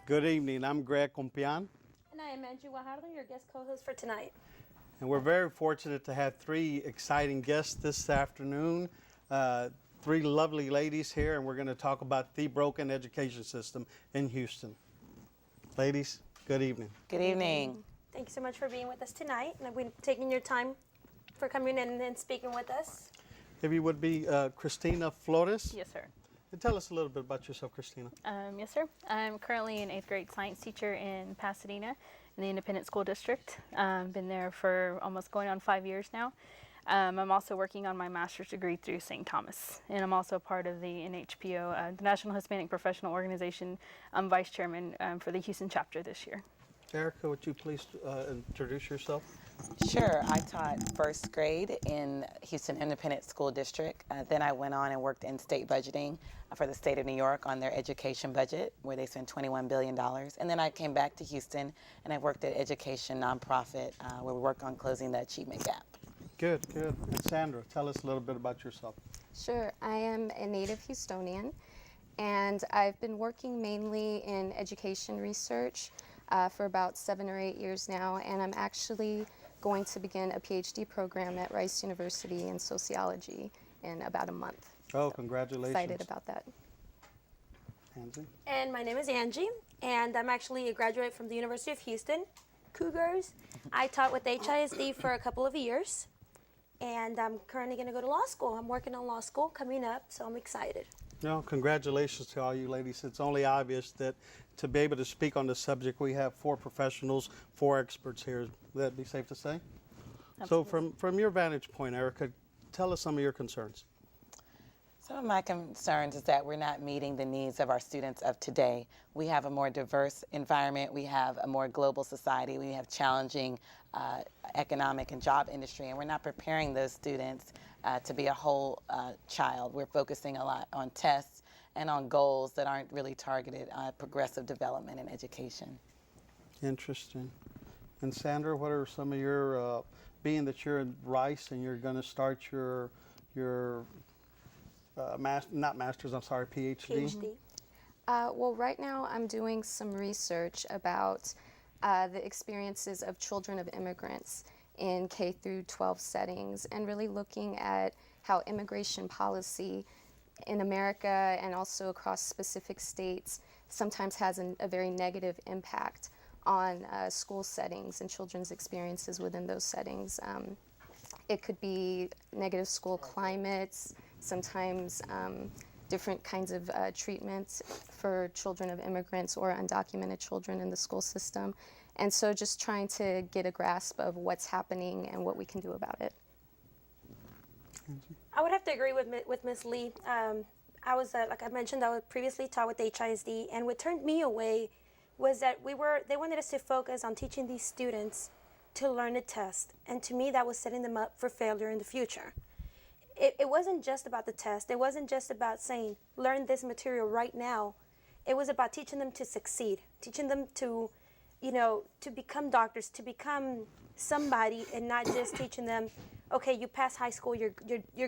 Good evening. I'm Greg Compian, And I am Angie Guajardo, your guest co-host for tonight. and we're very fortunate to have three exciting guests this afternoon. Three lovely ladies here, and we're going to talk about the broken education system in Houston. Ladies, good evening. Good evening. Thank you so much for being with us tonight and we're taking your time for coming in and speaking with us. If you would be Christina Flores. Yes, sir. And tell us a little bit about yourself, Christina. Yes, sir. I'm currently an 8th grade science teacher in Pasadena in the Independent School District. Been there for almost going on 5 years now. I'm also working on my master's degree through St. Thomas, and I'm also part of the NHPO, the National Hispanic Professional Organization. I'm vice chairman for the Houston chapter this year. Erica, would you please introduce yourself? Sure. I taught first grade in Houston Independent School District. Then I went on and worked in state budgeting for the state of New York on their education budget, where they spend $21 billion. And then I came back to Houston and I worked at education nonprofit where we work on closing the achievement gap. Good, good. And Sandra, tell us a little bit about yourself. Sure. I am a native Houstonian, and I've been working mainly in education research for about 7 or 8 years now, and I'm actually going to begin a PhD program at Rice University in sociology in about a month. Oh, congratulations. Excited about that. Angie? And my name is Angie, and I'm actually a graduate from the University of Houston, Cougars. I taught with HISD for a couple of years, and I'm currently going to go to law school. I'm working on law school coming up, so I'm excited. No, congratulations to all you ladies. It's only obvious that to be able to speak on the subject, we have 4 professionals, 4 experts here. Would that be safe to say? Absolutely. So from your vantage point, Erica, tell us some of your concerns. Some of my concerns is that we're not meeting the needs of our students of today. We have a more diverse environment. We have a more global society. We have challenging economic and job industry, and we're not preparing those students to be a whole child. We're focusing a lot on tests and on goals that aren't really targeted at progressive development and education. Interesting. And Sandra, what are some of your, being that you're in Rice and you're going to start your not master's, I'm sorry, PhD? PhD. Well, right now I'm doing some research about the experiences of children of immigrants in K through 12 settings, and really looking at how immigration policy in America and also across specific states sometimes has a very negative impact on school settings and children's experiences within those settings. It could be negative school climates, sometimes different kinds of treatments for children of immigrants or undocumented children in the school system. And so just trying to get a grasp of what's happening and what we can do about it. I would have to agree with Ms. Lee. I was, like I mentioned, I was previously taught with HISD, and what turned me away was that they wanted us to focus on teaching these students to learn a test, and to me that was setting them up for failure in the future. It wasn't just about the test. It wasn't just about saying, learn this material right now. It was about teaching them to succeed, teaching them to, to become doctors, to become somebody, and not just teaching them, okay, you passed high school, you're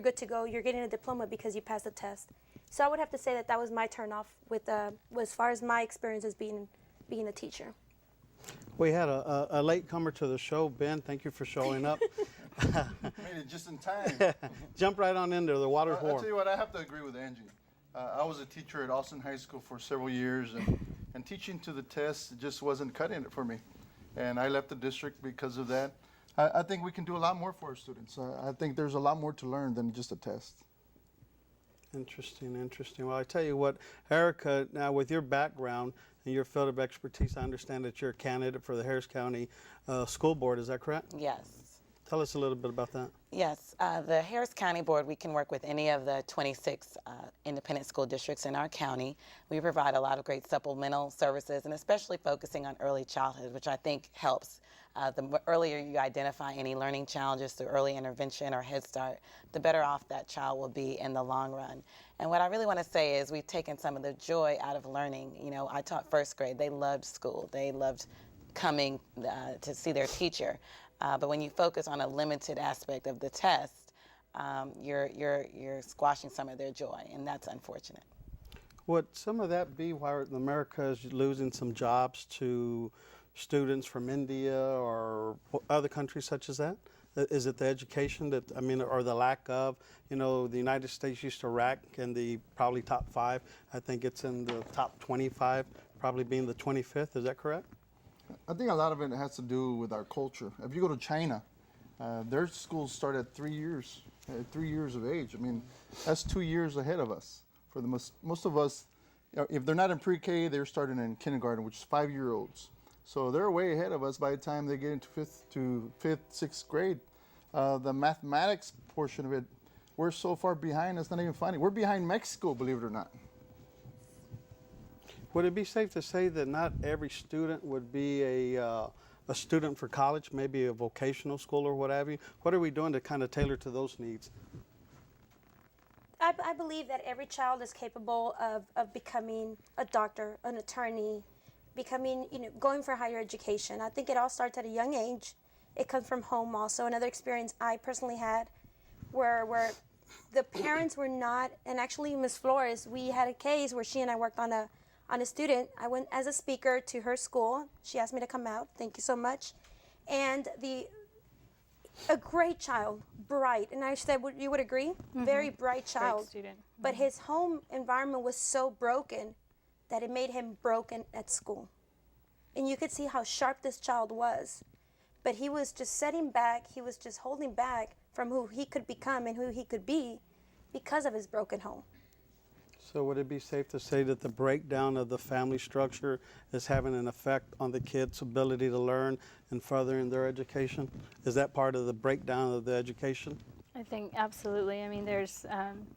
good to go, you're getting a diploma because you passed the test. So I would have to say that was my turnoff with as far as my experience as being a teacher. We had a late comer to the show, Ben. Thank you for showing up. Made it just in time. Jump right on in there. The water's I'll warm. tell you what, I have to agree with Angie. I was a teacher at Austin High School for several years, and teaching to the test just wasn't cutting it for me. And I left the district because of that. I think we can do a lot more for our students. I think there's a lot more to learn than just a test. Interesting, interesting. Well, I tell you what, Erica, now with your background and your field of expertise, I understand that you're a candidate for the Harris County School Board. Is that correct? Yes. Tell us a little bit about that. Yes, the Harris County Board, we can work with any of the 26 independent school districts in our county. We provide a lot of great supplemental services, and especially focusing on early childhood, which I think helps. The earlier you identify any learning challenges through early intervention or Head Start, the better off that child will be in the long run. And what I really want to say is we've taken some of the joy out of learning. I taught first grade. They loved school. They loved coming to see their teacher. But when you focus on a limited aspect of the test, you're squashing some of their joy, and that's unfortunate. Would some of that be why America is losing some jobs to students from India or other countries such as that? Is it the education that, I mean, or the lack of, you know, the United States used to rank in the probably top 5. I think it's in the top 25, probably being the 25th. Is that correct? I think a lot of it has to do with our culture. If you go to China, their schools start at 3 years, 3 years of age. I mean, that's 2 years ahead of us. For the most of us, if they're not in pre-K, they're starting in kindergarten, which is 5-year-olds. So they're way ahead of us by the time they get into fifth, sixth grade. The mathematics portion of it, we're so far behind, it's not even funny. We're behind Mexico, believe it or not. Would it be safe to say that not every student would be a student for college, maybe a vocational school or what have you? What are we doing to kind of tailor to those needs? I believe that every child is capable of becoming a doctor, an attorney, becoming, going for higher education. I think it all starts at a young age. It comes from home also. Another experience I personally had where the parents were not, and actually Ms. Flores, we had a case where she and I worked on a student. I went as a speaker to her school. She asked me to come out. Thank you so much. And a great child, bright, and I said, you would agree? Very bright child. Great student. But his home environment was so broken that it made him broken at school. And you could see how sharp this child was. But he was just setting back, he was just holding back from who he could become and who he could be because of his broken home. So would it be safe to say that the breakdown of the family structure is having an effect on the kids' ability to learn and furthering their education? Is that part of the breakdown of the education? I think absolutely. I mean, there's,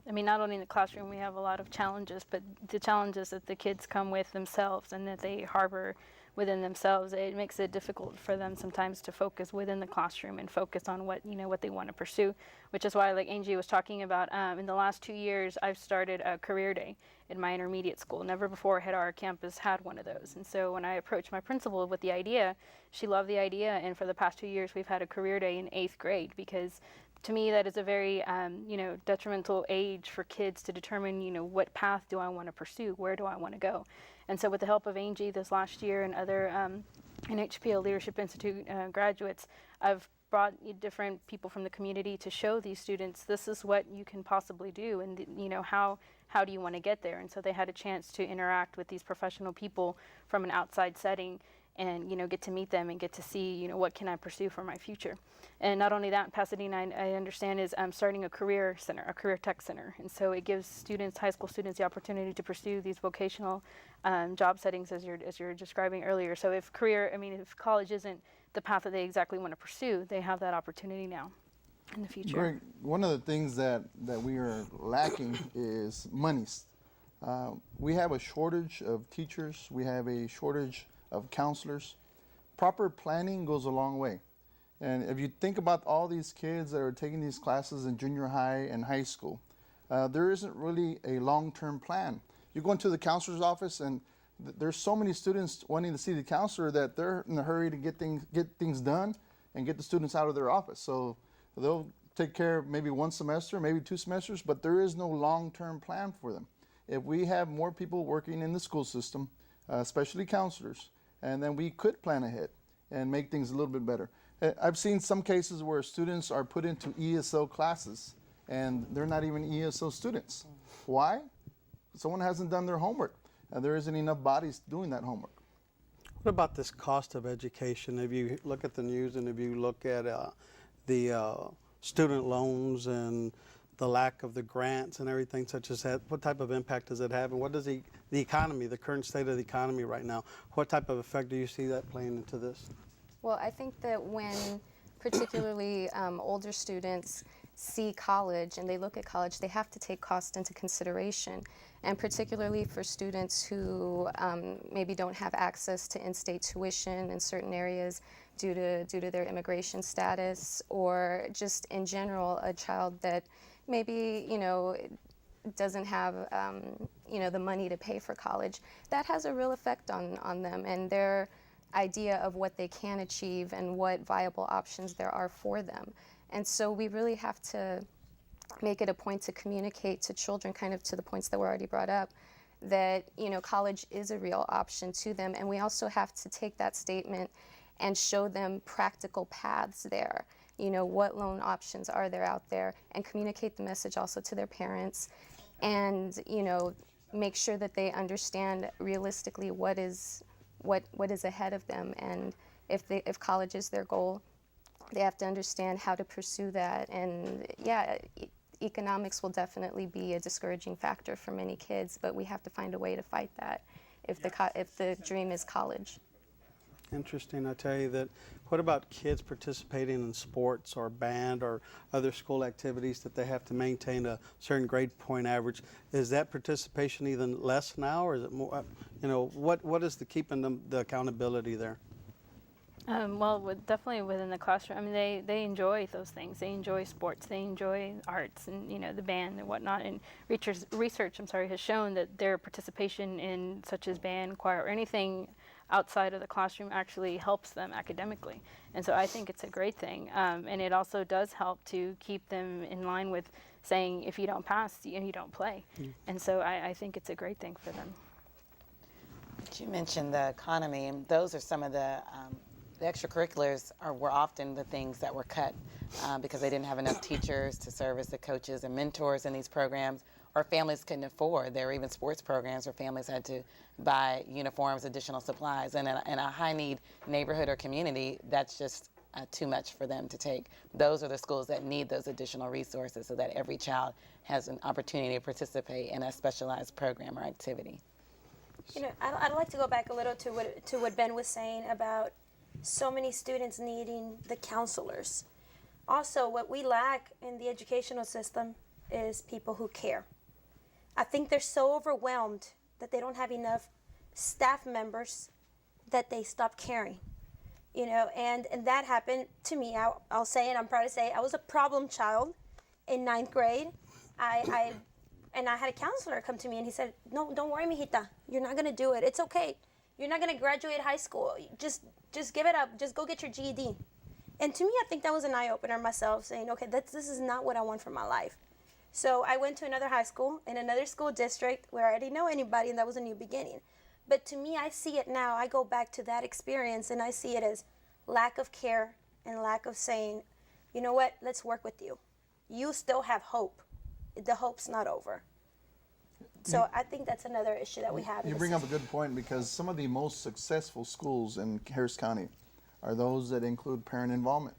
not only in the classroom we have a lot of challenges, but the challenges that the kids come with themselves and that they harbor within themselves, it makes it difficult for them sometimes to focus within the classroom and focus on what they want to pursue, which is why, like Angie was talking about, in the last 2 years, I've started a career day in my intermediate school. Never before had our campus had one of those. And so when I approached my principal with the idea, she loved the idea, and for the past 2 years, we've had a career day in 8th grade, because to me, that is a very, detrimental age for kids to determine, what path do I want to pursue? Where do I want to go? And so with the help of Angie this last year and other NHPO Leadership Institute graduates, I've brought different people from the community to show these students this is what you can possibly do, and how do you want to get there? And so they had a chance to interact with these professional people from an outside setting, and get to meet them and get to see what can I pursue for my future. And not only that, Pasadena, I understand, is starting a career center, a career tech center, and so it gives students, high school students, the opportunity to pursue these vocational job settings as you're describing earlier. So if college isn't the path that they exactly want to pursue, they have that opportunity now in the future. Greg, one of the things that we are lacking is monies. We have a shortage of teachers. We have a shortage of counselors. Proper planning goes a long way. And if you think about all these kids that are taking these classes in junior high and high school, there isn't really a long-term plan. You go into the counselor's office, and there's so many students wanting to see the counselor that they're in a hurry to get things done and get the students out of their office. So they'll take care of maybe one semester, maybe 2 semesters, but there is no long-term plan for them. If we have more people working in the school system, especially counselors, and then we could plan ahead and make things a little bit better. I've seen some cases where students are put into ESL classes and they're not even ESL students. Why? Someone hasn't done their homework. There isn't enough bodies doing that homework. What about this cost of education? If you look at the news and if you look at the student loans and the lack of the grants and everything such as that, what type of impact does it have? And what does the economy, the current state of the economy right now, what type of effect do you see that playing into this? Well, I think that when particularly older students see college and they look at college, they have to take cost into consideration. And particularly for students who maybe don't have access to in-state tuition in certain areas due to their immigration status, or just in general a child that maybe doesn't have the money to pay for college, that has a real effect on them and their idea of what they can achieve and what viable options there are for them. And so we really have to make it a point to communicate to children, kind of to the points that were already brought up, that, college is a real option to them. And we also have to take that statement and show them practical paths there. What loan options are there out there, and communicate the message also to their parents, and make sure that they understand realistically what is ahead of them, and if college is their goal, they have to understand how to pursue that. And yeah, economics will definitely be a discouraging factor for many kids, but we have to find a way to fight that if the dream is college. Interesting. I tell you that. What about kids participating in sports or band or other school activities that they have to maintain a certain grade point average? Is that participation even less now, or is it more? What is keeping them the accountability there? Well, definitely within the classroom. I mean, they enjoy those things. They enjoy sports. They enjoy arts and the band and whatnot. And research has shown that their participation in such as band, choir, or anything outside of the classroom actually helps them academically. And so I think it's a great thing. And it also does help to keep them in line with saying, if you don't pass, you don't play. And so I think it's a great thing for them. You mentioned the economy, and those are some of the extracurriculars were often the things that were cut because they didn't have enough teachers to serve as the coaches and mentors in these programs, or families couldn't afford. There were even sports programs where families had to buy uniforms, additional supplies. And in a high-need neighborhood or community, that's just too much for them to take. Those are the schools that need those additional resources so that every child has an opportunity to participate in a specialized program or activity. I'd like to go back a little to what Ben was saying about so many students needing the counselors. Also, what we lack in the educational system is people who care. I think they're so overwhelmed that they don't have enough staff members that they stop caring. And that happened to me. I'll say it, I'm proud to say, I was a problem child in 9th grade. I had a counselor come to me and he said, "No, don't worry, mijita. You're not going to do it. It's okay. You're not going to graduate high school. Just give it up. Just go get your GED." And to me, I think that was an eye-opener myself, saying, okay, this is not what I want for my life. So I went to another high school in another school district where I didn't know anybody, and that was a new beginning. But to me, I see it now. I go back to that experience, and I see it as lack of care and lack of saying, you know what, let's work with you. You still have hope. The hope's not over. So I think that's another issue that we have. You bring up a good point, because some of the most successful schools in Harris County are those that include parent involvement.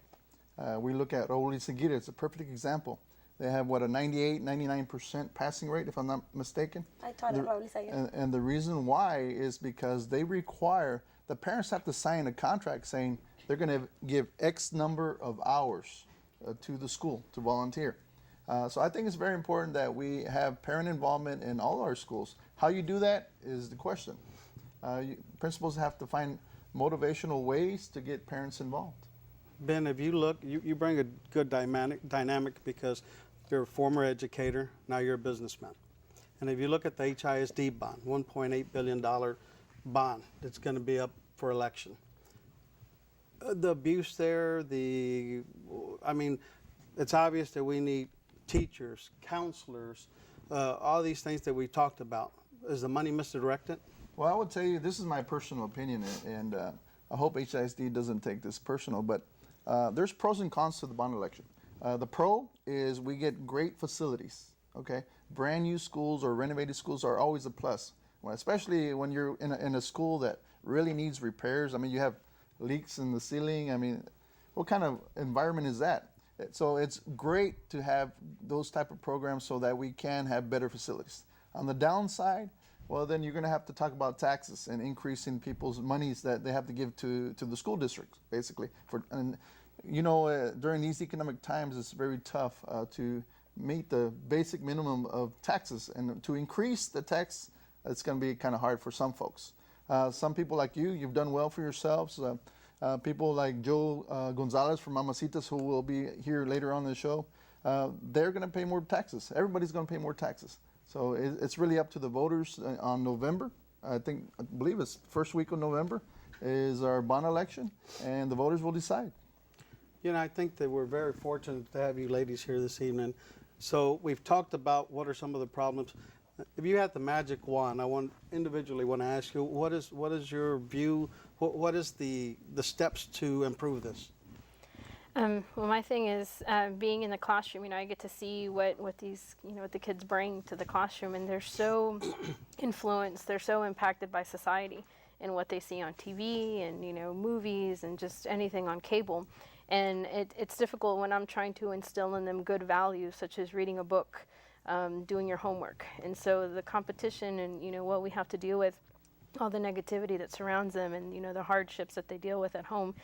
We look at Raul y Seguida, it's a perfect example. They have, a 98, 99% passing rate, if I'm not mistaken. I taught at Raul y Seguida. And the reason why is because they require, the parents have to sign a contract saying they're going to give X number of hours to the school to volunteer. So I think it's very important that we have parent involvement in all our schools. How you do that is the question. Principals have to find motivational ways to get parents involved. Ben, if you look, you bring a good dynamic because you're a former educator, now you're a businessman. And if you look at the HISD bond, $1.8 billion bond that's going to be up for election. The abuse there, it's obvious that we need teachers, counselors, all these things that we talked about. Is the money misdirected? Well, I would tell you, this is my personal opinion, and I hope HISD doesn't take this personal, but there's pros and cons to the bond election. The pro is we get great facilities, okay? Brand new schools or renovated schools are always a plus, especially when you're in a school that really needs repairs. I mean, you have leaks in the ceiling. I mean, what kind of environment is that? So it's great to have those type of programs so that we can have better facilities. On the downside, well, then you're going to have to talk about taxes and increasing people's monies that they have to give to the school districts, basically. During these economic times, it's very tough to meet the basic minimum of taxes. And to increase the tax, it's going to be kind of hard for some folks. Some people like you've done well for yourselves. People like Joe Gonzalez from Mamacitas, who will be here later on in the show, they're going to pay more taxes. Everybody's going to pay more taxes. So it's really up to the voters on November. I believe it's first week of November is our bond election, and the voters will decide. I think that we're very fortunate to have you ladies here this evening. So we've talked about what are some of the problems. If you had the magic wand, I want to ask you, what is your view? What is the steps to improve this? Well, my thing is being in the classroom. I get to see what these what the kids bring to the classroom, and they're so influenced. They're so impacted by society and what they see on TV and movies and just anything on cable. And it's difficult when I'm trying to instill in them good values such as reading a book, doing your homework. And so the competition and what we have to deal with, all the negativity that surrounds them, and the hardships that they deal with at home.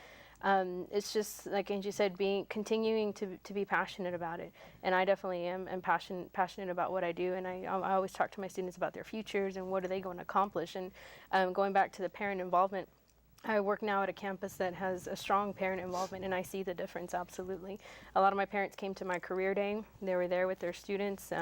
It's just like Angie said, continuing to be passionate about it, and I definitely am passionate about what I do, and I always talk to my students about their futures and what are they going to accomplish. And going back to the parent involvement, I work now at a campus that has a strong parent involvement, and I see the difference absolutely. A lot of my parents came to my career day. They were there with their students.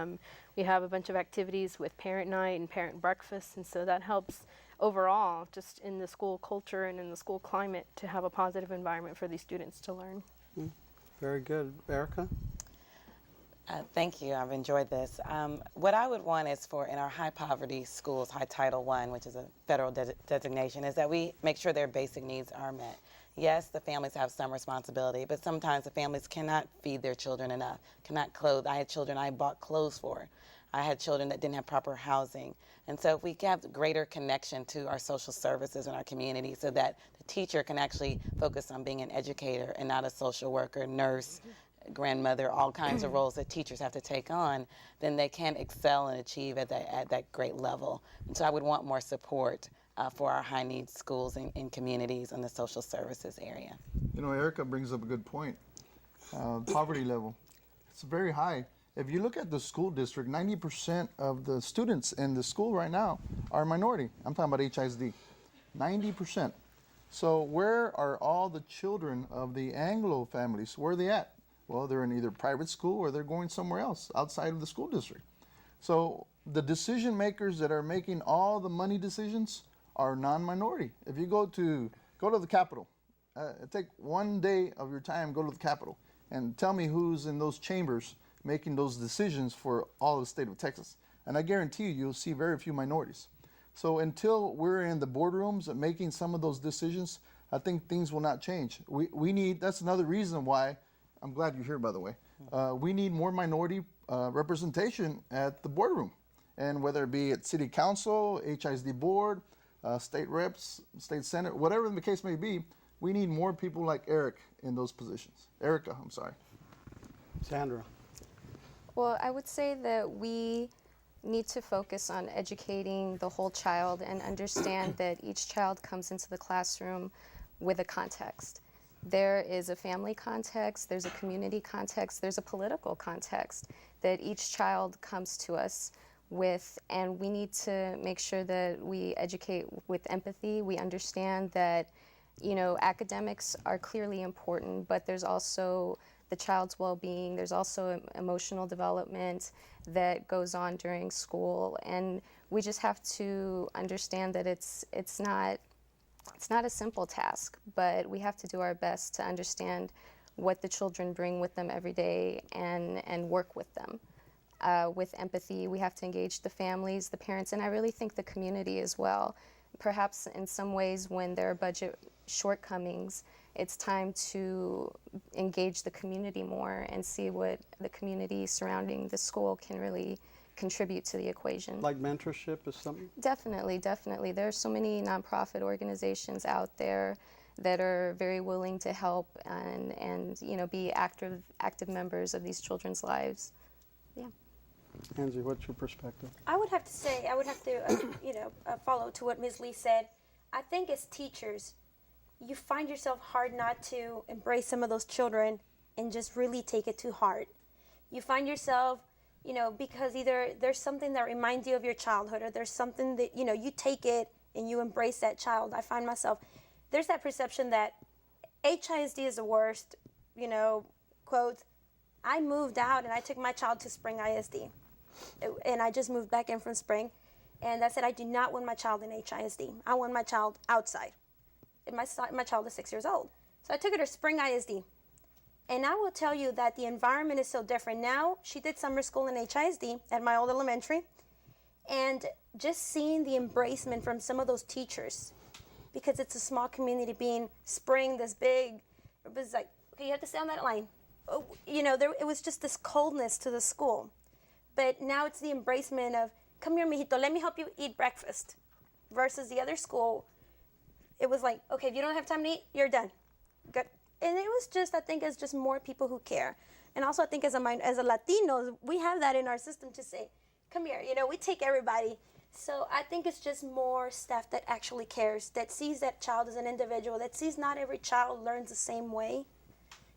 We have a bunch of activities with parent night and parent breakfast, and so that helps overall just in the school culture and in the school climate to have a positive environment for these students to learn. Very good. Erica? Thank you. I've enjoyed this. What I would want is for in our high poverty schools, high Title I, which is a federal designation, is that we make sure their basic needs are met. Yes, the families have some responsibility, but sometimes the families cannot feed their children enough, cannot clothe. I had children I bought clothes for. I had children that didn't have proper housing. And so if we have greater connection to our social services in our community so that the teacher can actually focus on being an educator and not a social worker, nurse, grandmother, all kinds of roles that teachers have to take on, then they can excel and achieve at that great level. And so I would want more support for our high needs schools and communities in the social services area. Erica brings up a good point. Poverty level, it's very high. If you look at the school district, 90% of the students in the school right now are minority. I'm talking about HISD, 90%. So where are all the children of the Anglo families? Where are they at? Well, they're in either private school or they're going somewhere else outside of the school district. So the decision makers that are making all the money decisions are non-minority. If you go to the Capitol, take one day of your time, go to the Capitol, and tell me who's in those chambers making those decisions for all of the state of Texas. And I guarantee you'll see very few minorities. So until we're in the boardrooms and making some of those decisions, I think things will not change. We need, that's another reason why, I'm glad you're here by the way, we need more minority representation at the boardroom. And whether it be at city council, HISD board, state reps, state senate, whatever the case may be, we need more people like Erica, I'm sorry. Sandra? Well, I would say that we need to focus on educating the whole child and understand that each child comes into the classroom with a context. There is a family context, there's a community context, there's a political context that each child comes to us with, and we need to make sure that we educate with empathy. We understand that, academics are clearly important, but there's also the child's well-being, there's also emotional development that goes on during school, and we just have to understand that it's not a simple task, but we have to do our best to understand what the children bring with them every day and work with them. With empathy, we have to engage the families, the parents, and I really think the community as well. Perhaps in some ways when there are budget shortcomings, it's time to engage the community more and see what the community surrounding the school can really contribute to the equation. Like mentorship is something? Definitely. There are so many nonprofit organizations out there that are very willing to help and be active members of these children's lives. Yeah. Angie, what's your perspective? I would have to follow to what Ms. Lee said. I think as teachers, you find yourself hard not to embrace some of those children and just really take it to heart. You find yourself, because either there's something that reminds you of your childhood or there's something that, you take it and you embrace that child. I find myself, there's that perception that HISD is the worst, quote. I moved out and I took my child to Spring ISD. And I just moved back in from Spring. And I said, I do not want my child in HISD. I want my child outside. And my child is 6 years old. So I took her to Spring ISD. And I will tell you that the environment is so different. Now, she did summer school in HISD at my old elementary. And just seeing the embracement from some of those teachers, because it's a small community, being Spring this big, it was like, okay, you have to stay on that line. Oh, you know, it was just this coldness to the school. But now it's the embracement of, come here, mijito, let me help you eat breakfast. Versus the other school, it was like, okay, if you don't have time to eat, you're done. Good. And it was just, I think, it's just more people who care. And also, I think as a Latinos, we have that in our system to say, come here, you know, we take everybody. So I think it's just more staff that actually cares, that sees that child as an individual, that sees not every child learns the same way.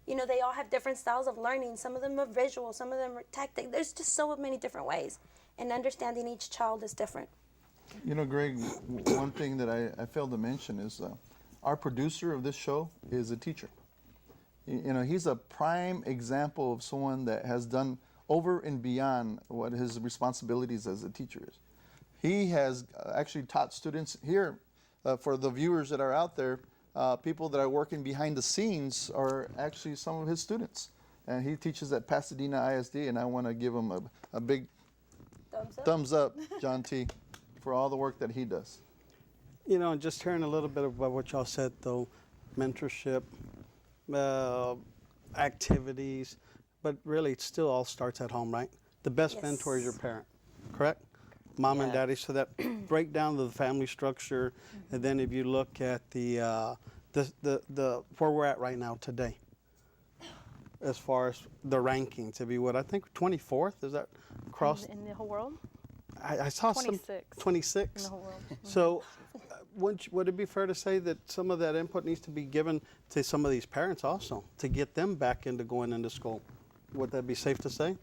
You know, they all have different styles of learning. Some of them are visual, some of them are tactic. There's just so many different ways. And understanding each child is different. You know, Greg, one thing that I failed to mention is our producer of this show is a teacher. You know, he's a prime example of someone that has done over and beyond what his responsibilities as a teacher is. He has actually taught students here, for the viewers that are out there, people that are working behind the scenes are actually some of his students. And he teaches at Pasadena ISD, and I want to give him a big thumbs up, John T., for all the work that he does. You know, and just hearing a little bit about what y'all said, though, mentorship, activities, but really it still all starts at home, right? The best Yes. mentor is your parent, correct? Mom and Yeah. daddy, so that breakdown of the family structure, and then if you look at the where we're at right now today, as far as the ranking to be what I think 24th, is that across? In the whole world? I saw some 26. 26. In the whole world. So, would it be fair to say that some of that input needs to be given to some of these parents also to get them back into going into school? Would that be safe to say?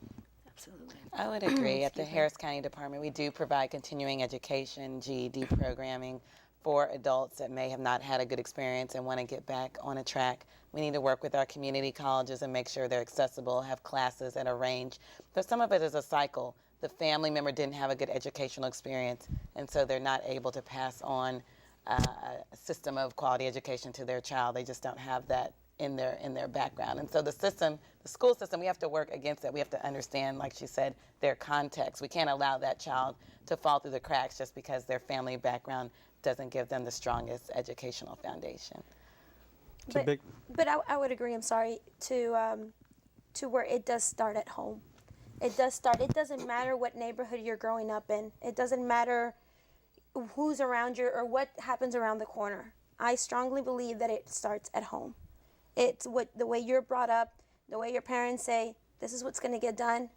Absolutely. I would agree. At the Harris County Department, we do provide continuing education, GED programming for adults that may have not had a good experience and want to get back on a track. We need to work with our community colleges and make sure they're accessible, have classes at a range. But some of it is a cycle. The family member didn't have a good educational experience, and so they're not able to pass on a system of quality education to their child. They just don't have that in their background. And so the school system, we have to work against that. We have to understand, like she said, their context. We can't allow that child to fall through the cracks just because their family background doesn't give them the strongest educational foundation. But I would agree, I'm sorry, to where it does start at home. It does start. It doesn't matter what neighborhood you're growing up in. It doesn't matter who's around you or what happens around the corner. I strongly believe that it starts at home. It's the way you're brought up, the way your parents say, this is what's going to get done,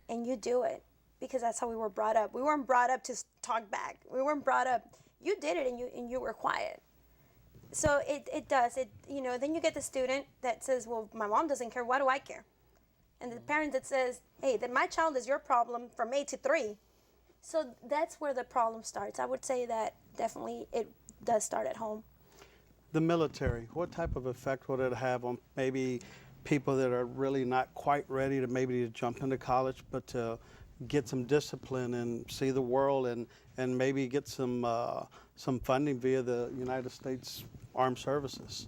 and you do it because that's how we were brought up. We weren't brought up to talk back. We weren't brought up. You did it, and you were quiet. So it does. Then you get the student that says, well, my mom doesn't care. Why do I care? And the parent that says, hey, then my child is your problem from 8 to 3. So that's where the problem starts. I would say that definitely it does start at home. The military, what type of effect would it have on maybe people that are really not quite ready to jump into college, but to get some discipline and see the world and maybe get some funding via the United States Armed Services?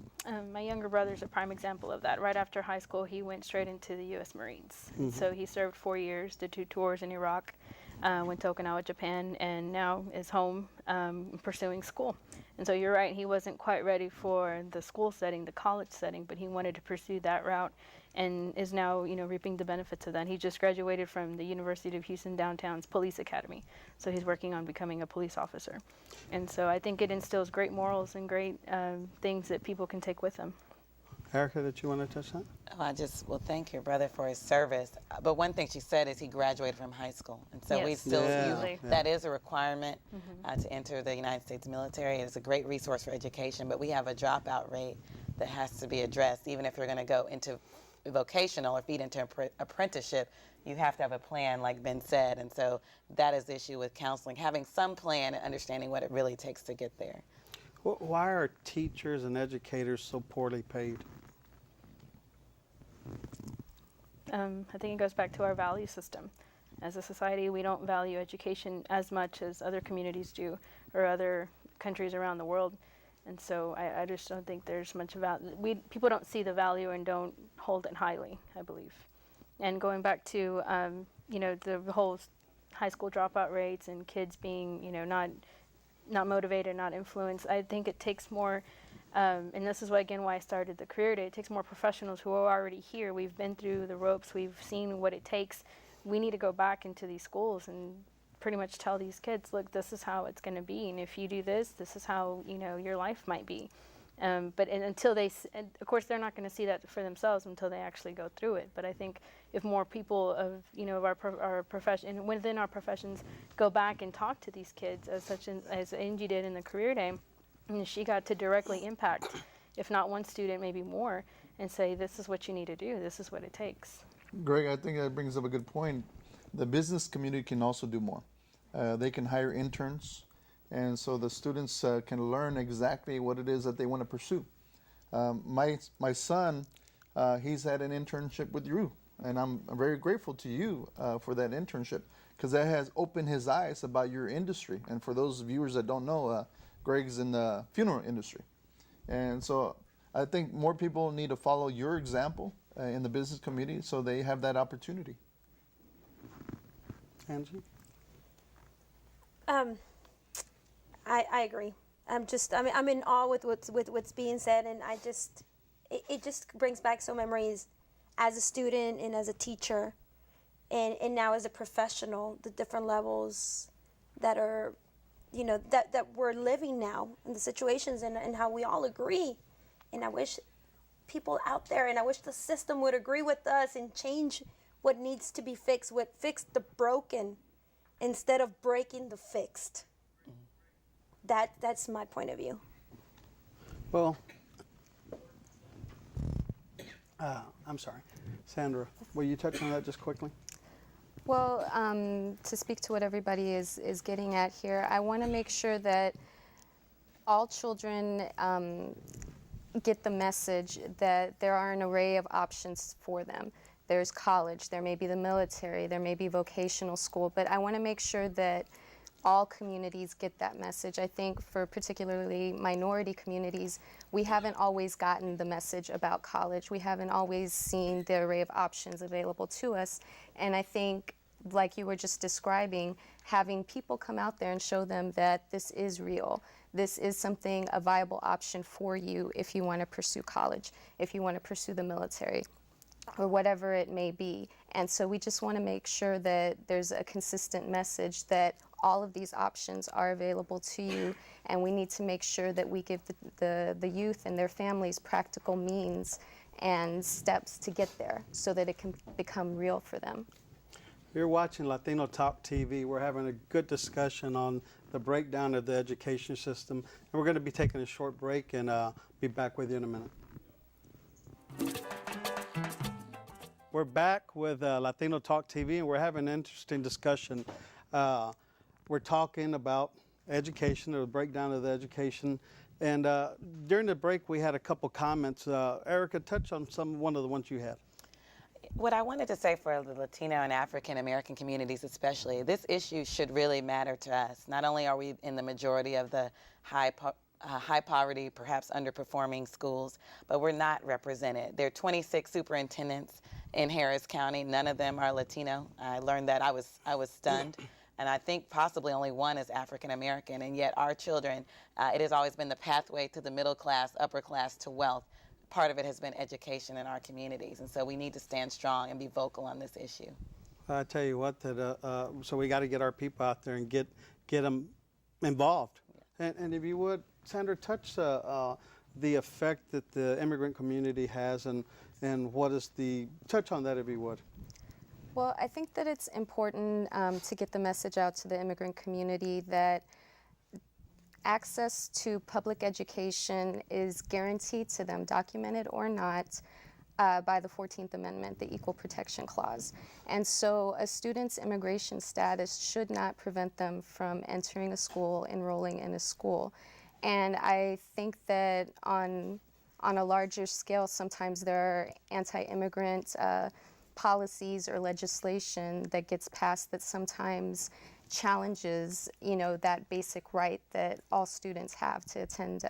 My younger brother's a prime example of that. Right after high school, he went straight into the U.S. Marines. Mm-hmm. So he served 4 years, did 2 tours in Iraq, went to Okinawa, Japan, and now is home pursuing school. And so you're right, he wasn't quite ready for the school setting, the college setting, but he wanted to pursue that route and is now, reaping the benefits of that. He just graduated from the University of Houston Downtown's Police Academy. So he's working on becoming a police officer. And so I think it instills great morals and great things that people can take with them. Erica, did you want to touch that? Well, thank your brother for his service. But one thing she said is he graduated from high school. And so we Yes. still Yeah. that is a requirement to enter the United States military. It's a great resource for education, but we have a dropout rate that has to be addressed. Even if you're going to go into vocational or feed into apprenticeship, you have to have a plan, like Ben said. And so that is the issue with counseling, having some plan and understanding what it really takes to get there. Why are teachers and educators so poorly paid? I think it goes back to our value system. As a society, we don't value education as much as other communities do or other countries around the world. And so I just don't think there's much value. People don't see the value and don't hold it highly, I believe. And going back to, the whole high school dropout rates and kids being, not motivated, not influenced. I think it takes more, and this is why I started the career day. It takes more professionals who are already here. We've been through the ropes. We've seen what it takes. We need to go back into these schools and pretty much tell these kids, look, this is how it's going to be, and if you do this, this is how your life might be. But until and of course, they're not going to see that for themselves until they actually go through it. But I think if more people of of our profession within our professions go back and talk to these kids, as Angie did in the career day, and she got to directly impact, if not one student, maybe more, and say, this is what you need to do. This is what it takes. Greg, I think that brings up a good point. The business community can also do more. They can hire interns, and so the students can learn exactly what it is that they want to pursue. My son, he's had an internship with you, and I'm very grateful to you for that internship, because that has opened his eyes about your industry. And for those viewers that don't know, Greg's in the funeral industry. And so I think more people need to follow your example in the business community so they have that opportunity. Angie? I agree. I'm in awe with what's being said, and it just brings back so memories as a student and as a teacher, and now as a professional, the different levels that are, that we're living now, and the situations and how we all agree. And I wish people out there, and I wish the system would agree with us and change what needs to be fixed, fix the broken instead of breaking the fixed. That's my point of view. Well, I'm sorry. Sandra, will you touch on that just quickly? Well, to speak to what everybody is getting at here, I want to make sure that all children get the message that there are an array of options for them. There's college, there may be the military, there may be vocational school, but I want to make sure that all communities get that message. I think for particularly minority communities, we haven't always gotten the message about college. We haven't always seen the array of options available to us. And I think, like you were just describing, having people come out there and show them that this is real. This is something, a viable option for you if you want to pursue college, if you want to pursue the military, or whatever it may be. And so we just want to make sure that there's a consistent message that all of these options are available to you, and we need to make sure that we give the youth and their families practical means and steps to get there so that it can become real for them. You're watching Latino Talk TV. We're having a good discussion on the breakdown of the education system, and we're going to be taking a short break and be back with you in a minute. We're back with Latino Talk TV, and we're having an interesting discussion. We're talking about education, or the breakdown of the education. And during the break, we had a couple comments. Erica, touch on one of the ones you had. What I wanted to say for the Latino and African American communities especially, this issue should really matter to us. Not only are we in the majority of the high poverty, perhaps underperforming schools, but we're not represented. There are 26 superintendents in Harris County. None of them are Latino. I learned that. I was stunned. And I think possibly only one is African American. And yet our children, it has always been the pathway to the middle class, upper class, to wealth. Part of it has been education in our communities. And so we need to stand strong and be vocal on this issue. I tell you what, so we got to get our people out there and get them involved. Yeah. And if you would, Sandra, touch the effect that the immigrant community has, and what is touch on that if you would. Well, I think that it's important to get the message out to the immigrant community that access to public education is guaranteed to them, documented or not, by the 14th Amendment, the Equal Protection Clause. And so a student's immigration status should not prevent them from entering a school, enrolling in a school. And I think that on a larger scale, sometimes there are anti-immigrant policies or legislation that gets passed that sometimes challenges, that basic right that all students have to attend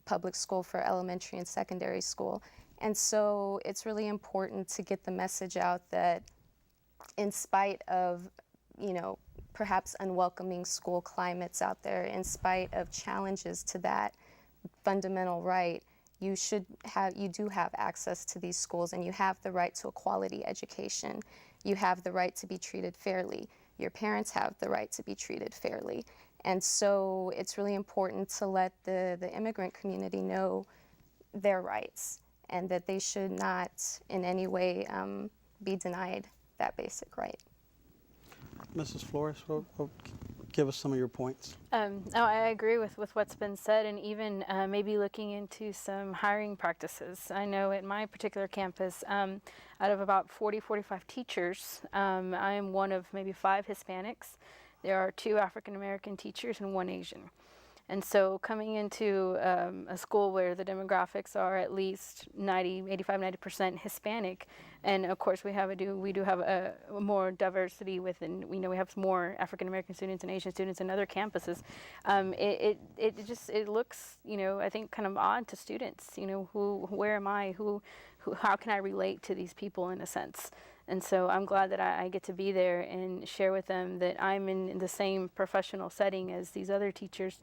public school for elementary and secondary school. And so it's really important to get the message out that in spite of, perhaps unwelcoming school climates out there. In spite of challenges to that fundamental right, you do have access to these schools, and you have the right to a quality education. You have the right to be treated fairly. Your parents have the right to be treated fairly. And so it's really important to let the immigrant community know their rights, and that they should not in any way be denied that basic right. Mrs. Flores, give us some of your points. No, I agree with what's been said, and even maybe looking into some hiring practices. I know at my particular campus, out of about 45 teachers, I am one of maybe 5 Hispanics. There are 2 African American teachers and 1 Asian. And so coming into a school where the demographics are at least 85-90% Hispanic, and of course we do have a more diversity within. We know we have more African American students and Asian students in other campuses. It looks, I think, kind of odd to students. Where am I? How can I relate to these people in a sense? And so I'm glad that I get to be there and share with them that I'm in the same professional setting as these other teachers.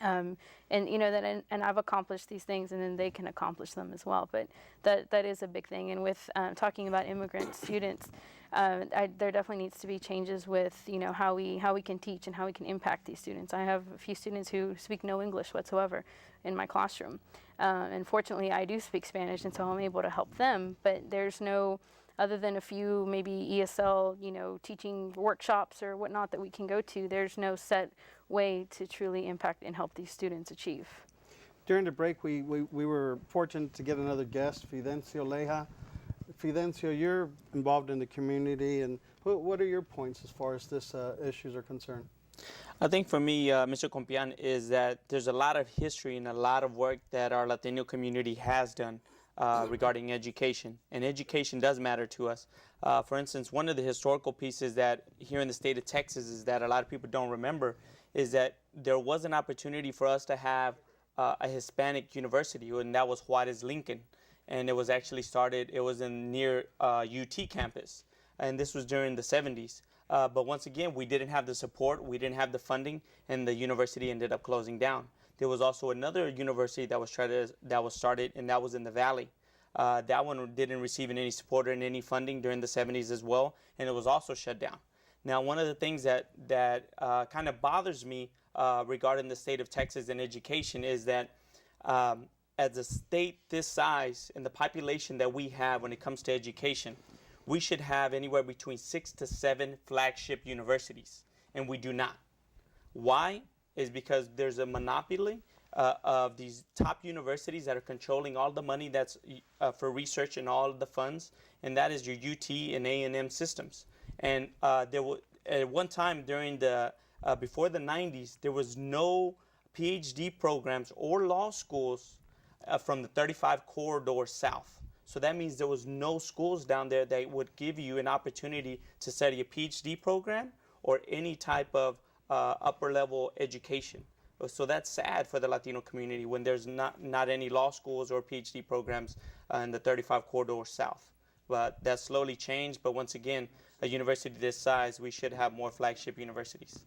And I've accomplished these things, and then they can accomplish them as well. But that is a big thing. And with talking about immigrant students, there definitely needs to be changes with how we can teach and how we can impact these students. I have a few students who speak no English whatsoever in my classroom, and fortunately I do speak Spanish, and so I'm able to help them. But there's no, other than a few maybe ESL teaching workshops or whatnot that we can go to, there's no set way to truly impact and help these students achieve. During the break, we were fortunate to get another guest, Fidencio Leja. Fidencio, you're involved in the community, and what are your points as far as this issues are concerned? I think for me, Mr. Compian, is that there's a lot of history and a lot of work that our Latino community has done regarding education, and education does matter to us. For instance, one of the historical pieces that here in the state of Texas is that a lot of people don't remember is that there was an opportunity for us to have a Hispanic university, and that was Juarez Lincoln. And it was actually started, it was near UT campus. And this was during the 70s. But once again, we didn't have the support, we didn't have the funding, and the university ended up closing down. There was also another university that was started, and that was in the Valley. That one didn't receive any support or any funding during the 70s as well, and it was also shut down. Now, one of the things that kind of bothers me regarding the state of Texas and education is that as a state this size and the population that we have when it comes to education, we should have anywhere between 6 to 7 flagship universities, and we do not. Why? Is because there's a monopoly of these top universities that are controlling all the money that's for research and all of the funds, and that is your UT and A&M systems. And there was at one time during the before the 90s, there was no PhD programs or law schools from the 35 corridor south. So that means there was no schools down there that would give you an opportunity to study a PhD program or any type of upper level education. So that's sad for the Latino community when there's not any law schools or PhD programs in the 35 corridor south. But that slowly changed. But once again, a university this size, we should have more flagship universities.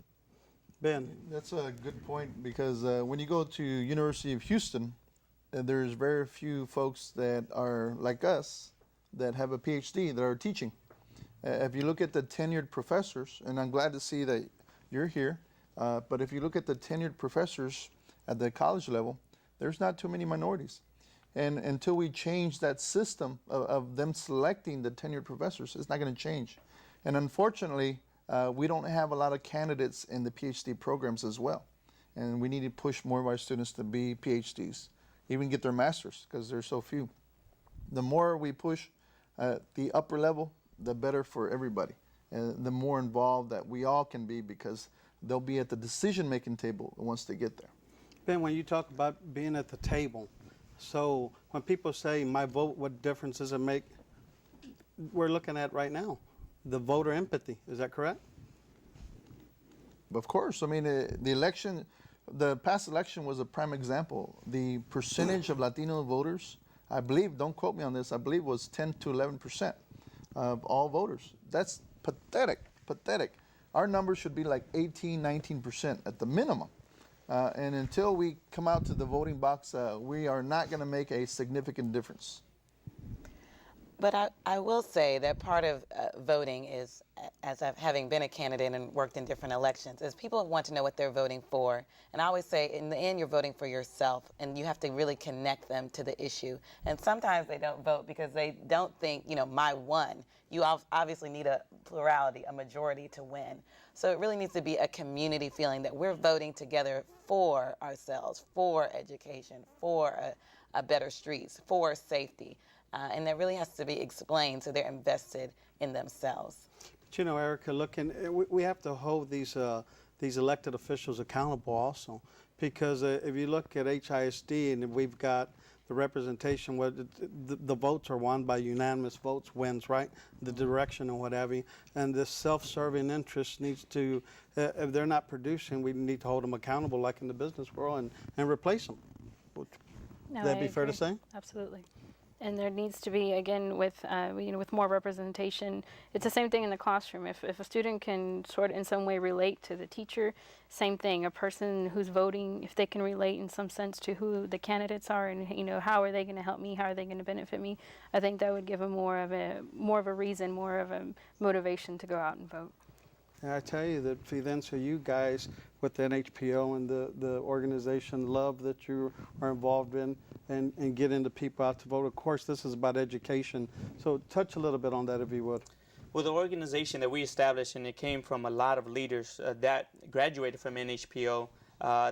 Ben. That's a good point, because when you go to University of Houston, there's very few folks that are like us that have a PhD that are teaching. If you look at the tenured professors, and I'm glad to see that you're here, but if you look at the tenured professors at the college level, there's not too many minorities. And until we change that system of them selecting the tenured professors, it's not going to change. And unfortunately, we don't have a lot of candidates in the PhD programs as well. And we need to push more of our students to be PhDs, even get their masters, because there's so few. The more we push the upper level, the better for everybody. And the more involved that we all can be, because they'll be at the decision-making table once they get there. Ben, when you talk about being at the table, so when people say, my vote, what difference does it make? We're looking at right now the voter empathy. Is that correct? Of course. I mean, the past election was a prime example. The percentage of Latino voters, I believe, don't quote me on this, I believe was 10 to 11% of all voters. That's pathetic. our number should be like 18, 19% at the minimum. And until we come out to the voting box, we are not going to make a significant difference. But I will say that part of voting is, having been a candidate and worked in different elections, is people want to know what they're voting for. And I always say, in the end, you're voting for yourself, and you have to really connect them to the issue. And sometimes they don't vote because they don't think, my one. You obviously need a plurality, a majority to win. So it really needs to be a community feeling that we're voting together for ourselves, for education, for a better streets, for safety. And that really has to be explained so they're invested in themselves. But Erica, we have to hold these elected officials accountable also, because if you look at HISD and we've got the representation where the votes are won by unanimous votes wins, right? The direction and what have you. And this self-serving interest needs to, if they're not producing, we need to hold them accountable like in the business world and replace them. Would that be fair to say? Absolutely. And there needs to be, again, with more representation. It's the same thing in the classroom. If a student can sort of in some way relate to the teacher, same thing. A person who's voting, if they can relate in some sense to who the candidates are and how are they going to help me, how are they going to benefit me, I think that would give them more of a reason, more of a motivation to go out and vote. And I tell you that Fidencio, you guys with the NHPO and the organization love that you are involved in and getting the people out to vote. Of course, this is about education. So touch a little bit on that if you would. Well, the organization that we established, and it came from a lot of leaders that graduated from NHPO,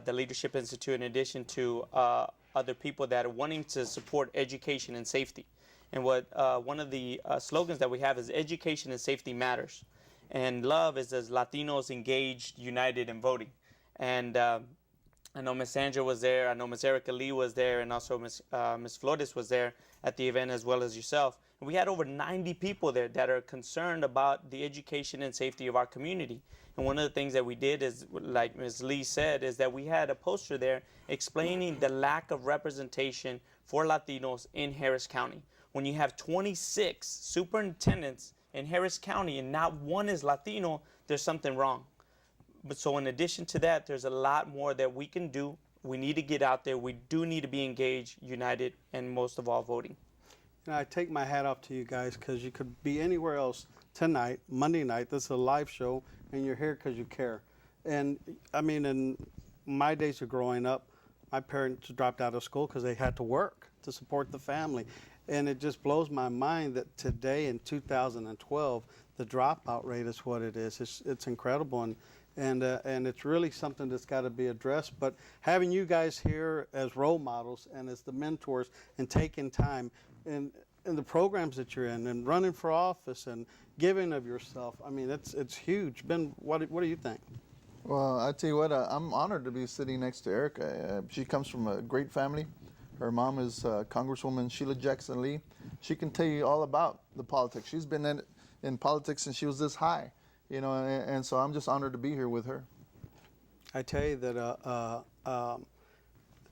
the Leadership Institute, in addition to other people that are wanting to support education and safety. And what one of the slogans that we have is education and safety matters. And love is as Latinos engaged, united, in voting. And I know Miss Sandra was there, I know Miss Erica Lee was there, and also Miss Flores was there at the event, as well as yourself. And we had over 90 people there that are concerned about the education and safety of our community. And one of the things that we did is, like Ms. Lee said, is that we had a poster there explaining the lack of representation for Latinos in Harris County. When you have 26 superintendents in Harris County and not one is Latino, there's something wrong. But so in addition to that, there's a lot more that we can do. We need to get out there. We do need to be engaged, united, and most of all, voting. I take my hat off to you guys, because you could be anywhere else tonight, Monday night. This is a live show, and you're here because you care. And I mean, in my days of growing up, my parents dropped out of school because they had to work to support the family. And it just blows my mind that today in 2012, the dropout rate is what it is. It's incredible, and it's really something that's got to be addressed. But having you guys here as role models and as the mentors and taking time in the programs that you're in and running for office and giving of yourself, I mean, it's huge. Ben, what do you think? Well, I tell you what, I'm honored to be sitting next to Erica. She comes from a great family. Her mom is Congresswoman Sheila Jackson Lee. She can tell you all about the politics. She's been in politics since she was this high, and so I'm just honored to be here with her. I tell you that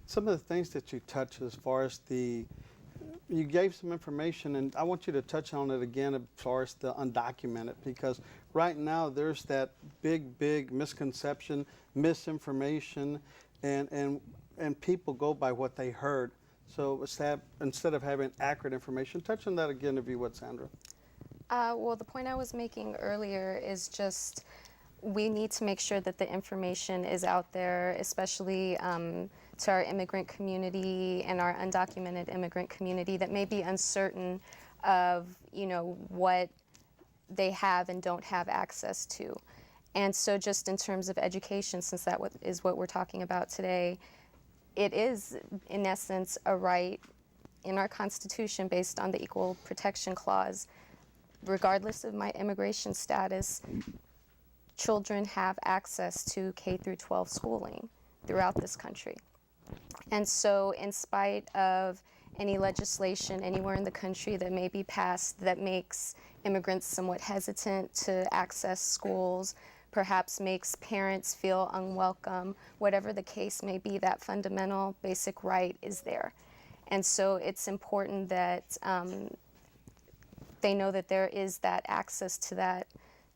some of the things that you touch as far as you gave some information, and I want you to touch on it again as far as the undocumented, because right now there's that big misconception, misinformation, and people go by what they heard. So instead of having accurate information, touch on that again if you would, Sandra. Well, the point I was making earlier is just we need to make sure that the information is out there, especially to our immigrant community and our undocumented immigrant community that may be uncertain of, what they have and don't have access to. And so just in terms of education, since that is what we're talking about today, it is, in essence, a right in our Constitution based on the Equal Protection Clause. Regardless of my immigration status, children have access to K through 12 schooling throughout this country. And so in spite of any legislation anywhere in the country that may be passed that makes immigrants somewhat hesitant to access schools, perhaps makes parents feel unwelcome, whatever the case may be, that fundamental basic right is there. And so it's important that they know that there is that access to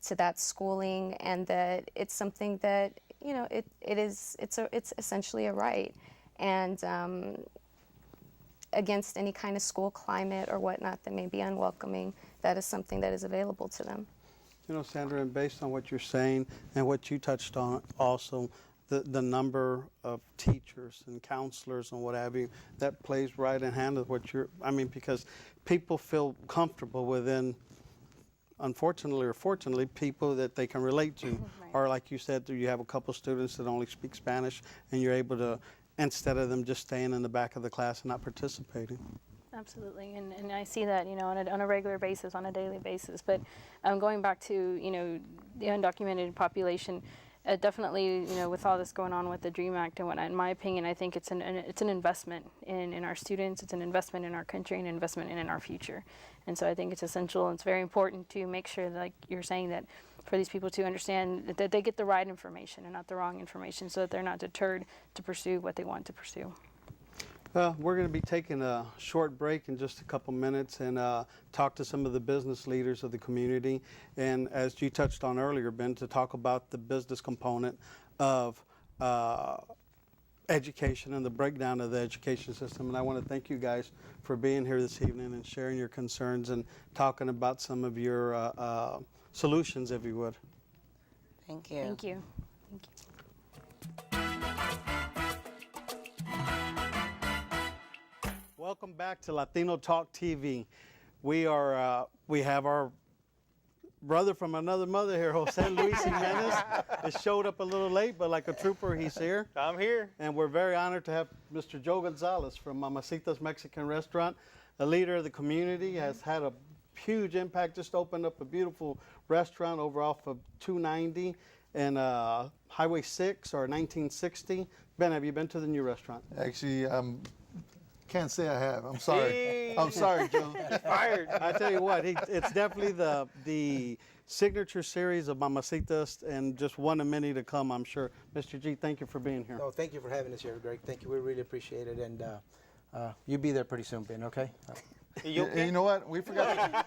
to that schooling, and that it's something that, you know, it's essentially a right. And against any kind of school climate or whatnot that may be unwelcoming, that is something that is available to them. You know, Sandra, and based on what you're saying and what you touched on also, the number of teachers and counselors and what have you, that plays right in hand with what you're, I mean, because people feel comfortable within, unfortunately or fortunately, people that they can relate to. Or like you said, you have a couple students that only speak Spanish, and you're able to, instead of them just staying in the back of the class and not participating. Absolutely, and I see that, you know, on a regular basis, on a daily basis. But going back to, you know, the undocumented population, definitely, you know, with all this going on with the DREAM Act and whatnot, in my opinion, I think it's an investment in our students, it's an investment in our country, an investment in our future. And so I think it's essential, and it's very important to make sure, like you're saying, that for these people to understand that they get the right information and not the wrong information, so that they're not deterred to pursue what they want to pursue. Well, we're going to be taking a short break in just a couple minutes and talk to some of the business leaders of the community. And as you touched on earlier, Ben, to talk about the business component of education and the breakdown of the education system. And I want to thank you guys for being here this evening and sharing your concerns and talking about some of your solutions, if you would. Thank you. Thank you. Thank you. Welcome back to Latino Talk TV. We have our brother from another mother here, Jose Luis Jimenez. It showed up a little late, but like a trooper, he's here. I'm here. And we're very honored to have Mr. Joe Gonzalez from Mamacita's Mexican Restaurant, a leader of the community, has had a huge impact, just opened up a beautiful restaurant over off of 290 and Highway 6 or 1960. Ben, have you been to the new restaurant? Actually, can't say I have. I'm sorry. I'm sorry, Joe. Fired. I tell you what, it's definitely the signature series of Mamacitas, and just one of many to come, I'm sure. Mr. G, thank you for being here. Oh, thank you for having us here, Greg. Thank you. We really appreciate it. And you'll be there pretty soon, Ben, okay? You know what? We forgot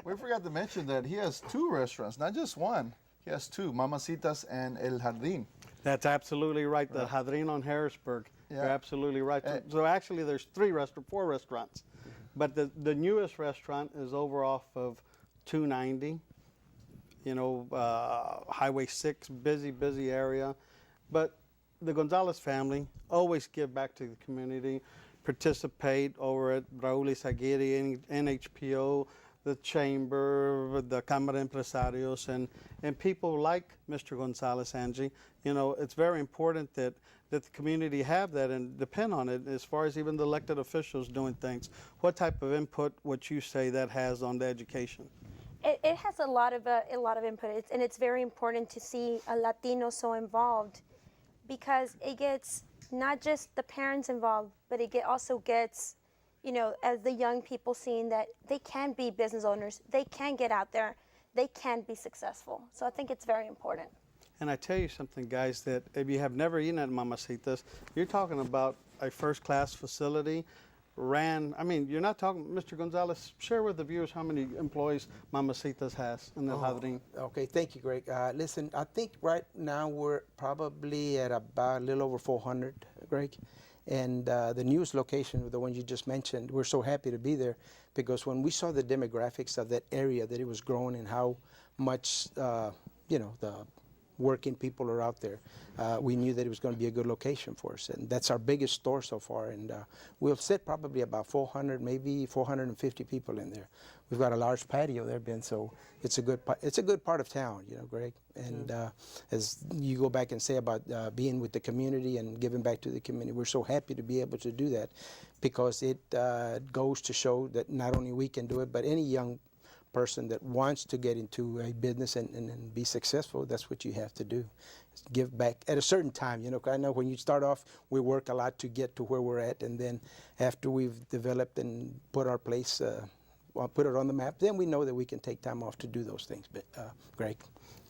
to mention that he has two restaurants, not just one. He has two, Mamacitas and El Jardín. That's absolutely right. The Jardín on Harrisburg. Yeah. You're absolutely right. So actually, there's four restaurants, but the newest restaurant is over off of 290. You know, Highway 6, busy area. But the Gonzalez family always give back to the community, participate over at Raúl Izaguirre, NHPO, the Chamber, the Cámara de Empresarios, and people like Mr. Gonzalez, Angie. You know, it's very important that the community have that and depend on it as far as even the elected officials doing things. What type of input would you say that has on the education? It has a lot of input, and it's very important to see a Latino so involved, because it gets not just the parents involved, but it also gets, you know, as the young people seeing that they can be business owners, they can get out there, they can be successful. So I think it's very important. And I tell you something, guys, that if you have never eaten at Mamacitas, you're talking about a first-class facility. You're not talking, Mr. Gonzalez, share with the viewers how many employees Mamacitas has in the Jardín. Okay, thank you, Greg. Listen, I think right now we're probably at about a little over 400, Greg. And the newest location, the one you just mentioned, we're so happy to be there, because when we saw the demographics of that area, that it was growing and how much, you know, the working people are out there, we knew that it was going to be a good location for us. And that's our biggest store so far. And we'll sit probably about 400, maybe 450 people in there. We've got a large patio there, Ben, so it's a good part of town, you know, Greg. And as you go back and say about being with the community and giving back to the community, we're so happy to be able to do that, because it goes to show that not only we can do it, but any young person that wants to get into a business and be successful, that's what you have to do. Give back at a certain time. You know, I know when you start off, we work a lot to get to where we're at, and then after we've developed and put our place, put it on the map, then we know that we can take time off to do those things. But Greg.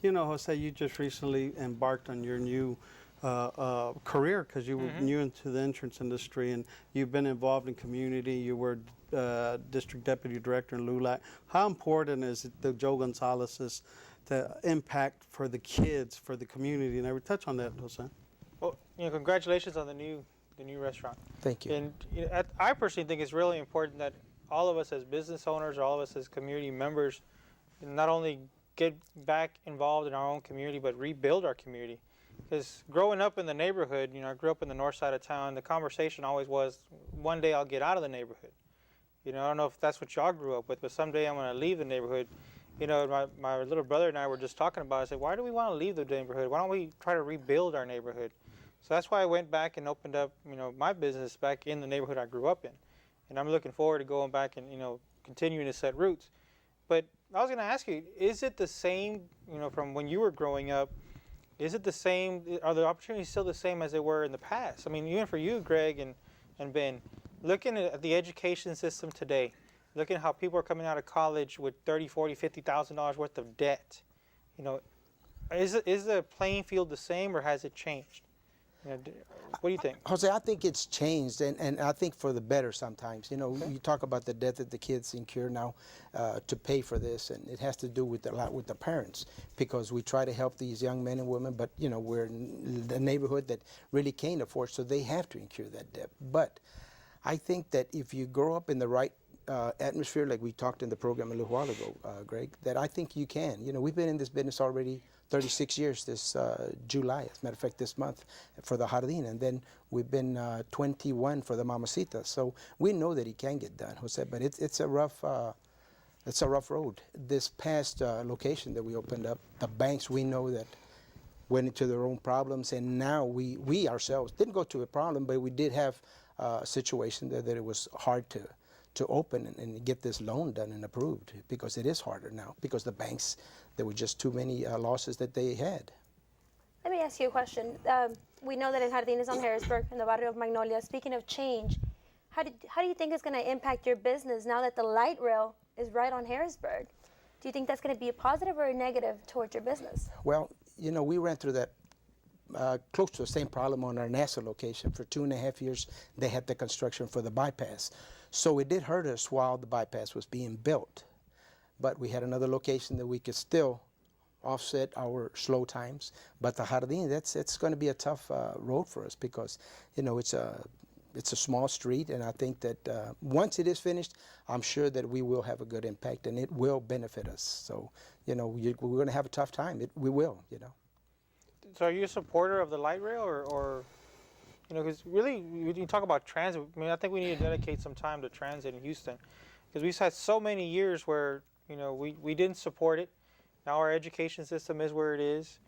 You know, Jose, you just recently embarked on your new career, because you were new into the insurance industry, and you've been involved in community. You were District Deputy Director in LULAC. How important is it, the Joe Gonzalez's, the impact for the kids, for the community? And I would touch on that, Jose. Well, congratulations on the new restaurant. Thank you. And I personally think it's really important that all of us as business owners, or all of us as community members, not only get back involved in our own community, but rebuild our community. Because growing up in the neighborhood, I grew up in the north side of town, the conversation always was, one day I'll get out of the neighborhood. I don't know if that's what y'all grew up with, but someday I'm going to leave the neighborhood. My little brother and I were just talking about it. I said, why do we want to leave the neighborhood? Why don't we try to rebuild our neighborhood? So that's why I went back and opened up, my business back in the neighborhood I grew up in. And I'm looking forward to going back and, continuing to set roots. But I was going to ask you, is it the same, from when you were growing up, is it the same, are the opportunities still the same as they were in the past? I mean, even for you, Greg and Ben, looking at the education system today, looking at how people are coming out of college with $30,000, $40,000, $50,000 worth of debt, is the playing field the same, or has it changed? What do you think? Jose, I think it's changed, and I think for the better sometimes. You talk about the debt that the kids incur now to pay for this, and it has to do with a lot with the parents, because we try to help these young men and women, but we're in the neighborhood that really can't afford, so they have to incur that debt. But I think that if you grow up in the right atmosphere, like we talked in the program a little while ago, Greg, that I think you can. We've been in this business already 36 years this July, as a matter of fact, this month for the Jardín, and then we've been 21 for the Mamacita. So we know that it can get done, Jose, but it's a rough road. This past location that we opened up, the banks, we know that went into their own problems, and now we ourselves didn't go to a problem, but we did have a situation that it was hard to open and get this loan done and approved, because it is harder now, because the banks, there were just too many losses that they had. Let me ask you a question. We know that El Jardín is on Harrisburg, in the barrio of Magnolia. Speaking of change, how do you think it's going to impact your business now that the light rail is right on Harrisburg? Do you think that's going to be a positive or a negative towards your business? Well, we ran through that close to the same problem on our NASA location. For 2.5 years, they had the construction for the bypass. So it did hurt us while the bypass was being built. But we had another location that we could still offset our slow times. But the Jardín, it's going to be a tough road for us, because, it's a small street, and I think that once it is finished, I'm sure that we will have a good impact, and it will benefit us. So, we're going to have a tough time. We will, So are you a supporter of the light rail, or because really, when you talk about transit, I think we need to dedicate some time to transit in Houston, because we've had so many years where, we didn't support it. Now our education system is where it is.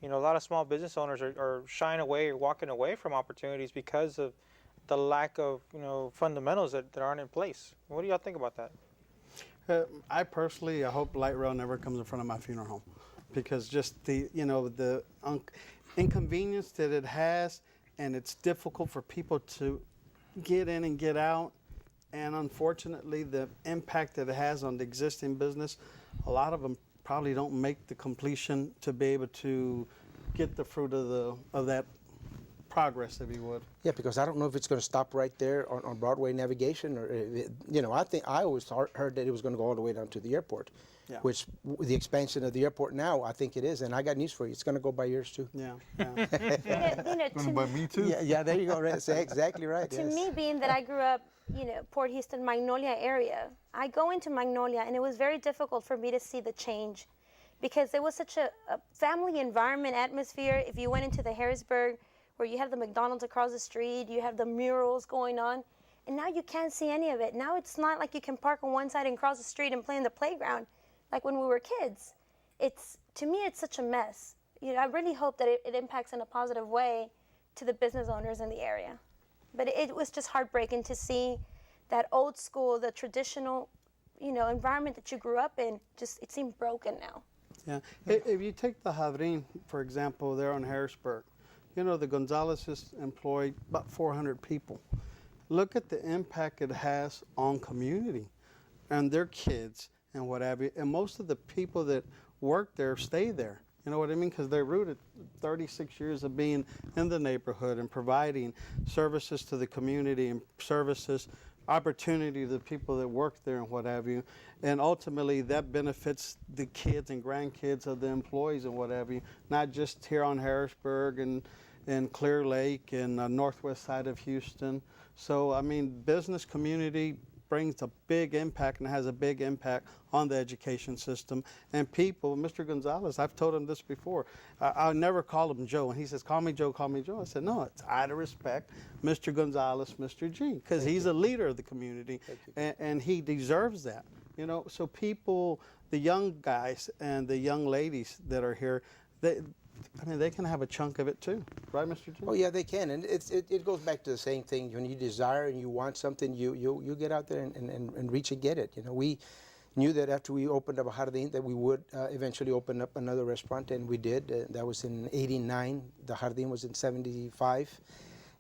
A lot of small business owners are shying away or walking away from opportunities because of the lack of, fundamentals that aren't in place. What do y'all think about that? I personally, I hope light rail never comes in front of my funeral home, because just the inconvenience that it has, and it's difficult for people to get in and get out, and unfortunately the impact that it has on the existing business, a lot of them probably don't make the completion to be able to get the fruit of that progress, if you would. Yeah, because I don't know if it's going to stop right there on Broadway Navigation, or I always heard that it was going to go all the way down to the airport. Yeah. Which the expansion of the airport now, I think it is, and I got news for you. It's going to go by yours too. Yeah. By me too. Yeah, there you go. That's exactly right. To me, being that I grew up, Port Houston, Magnolia area, I go into Magnolia, and it was very difficult for me to see the change, because it was such a family environment atmosphere. If you went into the Harrisburg, where you have the McDonald's across the street, you have the murals going on, and now you can't see any of it. Now it's not like you can park on one side and cross the street and play in the playground like when we were kids. To me, it's such a mess. I really hope that it impacts in a positive way to the business owners in the area. But it was just heartbreaking to see that old school, the traditional, environment that you grew up in, it seemed broken now. Yeah. If you take the Jardín, for example, there on Harrisburg, the Gonzalez's employ about 400 people. Look at the impact it has on community and their kids and what have you. And most of the people that work there stay there. You know what I mean? Because they're rooted 36 years of being in the neighborhood and providing services to the community and services opportunity to the people that work there and what have you. And ultimately, that benefits the kids and grandkids of the employees and what have you, not just here on Harrisburg and Clear Lake and northwest side of Houston. So, I mean, business community brings a big impact and has a big impact on the education system. And people, Mr. Gonzalez, I've told him this before, I'll never call him Joe. And he says, call me Joe, call me Joe. I said, no, it's out of respect, Mr. Gonzalez, Mr. G, because he's a leader of the community, and he deserves that. You know, so people, the young guys and the young ladies that are here, they can have a chunk of it too, right, Mr. G? Oh yeah, they can, and it goes back to the same thing. When you desire and you want something, you get out there and reach and get it. You know, we knew that after we opened up a Jardín that we would eventually open up another restaurant, and we did. That was in '89. The Jardín was in '75,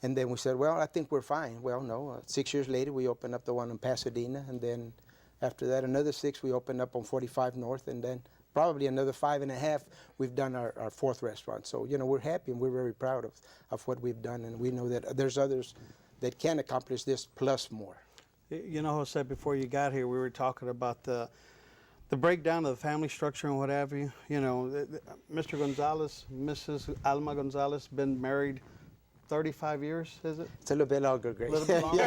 and then we said, well, I think we're fine. Well, no. 6 years later, we opened up the one in Pasadena, and then after that, another 6 we opened up on 45 North, and then probably another 5.5, we've done our fourth restaurant. So, you know, we're happy and we're very proud of what we've done. And we know that there's others that can accomplish this plus more. You know, Jose, before you got here, we were talking about the breakdown of the family structure and what have you. You know, Mr. Gonzalez, Mrs. Alma Gonzalez, been married 35 years, is it? It's a little bit longer, Greg. A little bit longer?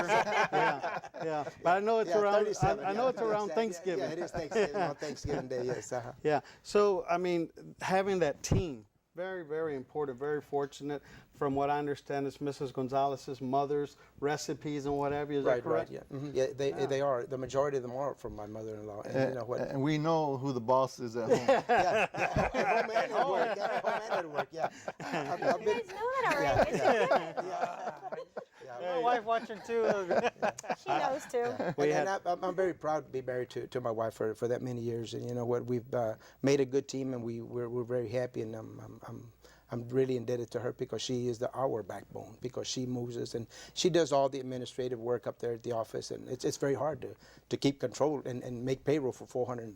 Yeah. But I know it's around, I know it's around Thanksgiving. Yeah, it is Thanksgiving, on Thanksgiving Day, yes. Yeah, so, I mean, having that team, very, very important, very fortunate. From what I understand, it's Mrs. Gonzalez's mother's recipes and what have you. Is that correct? Right, yeah. Mm-hmm. Yeah, they are. The majority of them are from my mother-in-law. And you know what? And we know who the boss is at home. Yeah. Home and at work. Yeah, home and at work, yeah. You guys know that already. My wife watching too. She knows too. I'm very proud to be married to my wife for that many years. And you know what? We've made a good team, and we're very happy. And I'm really indebted to her because she is our backbone, because she moves us and she does all the administrative work up there at the office, and it's very hard to keep control and make payroll for 400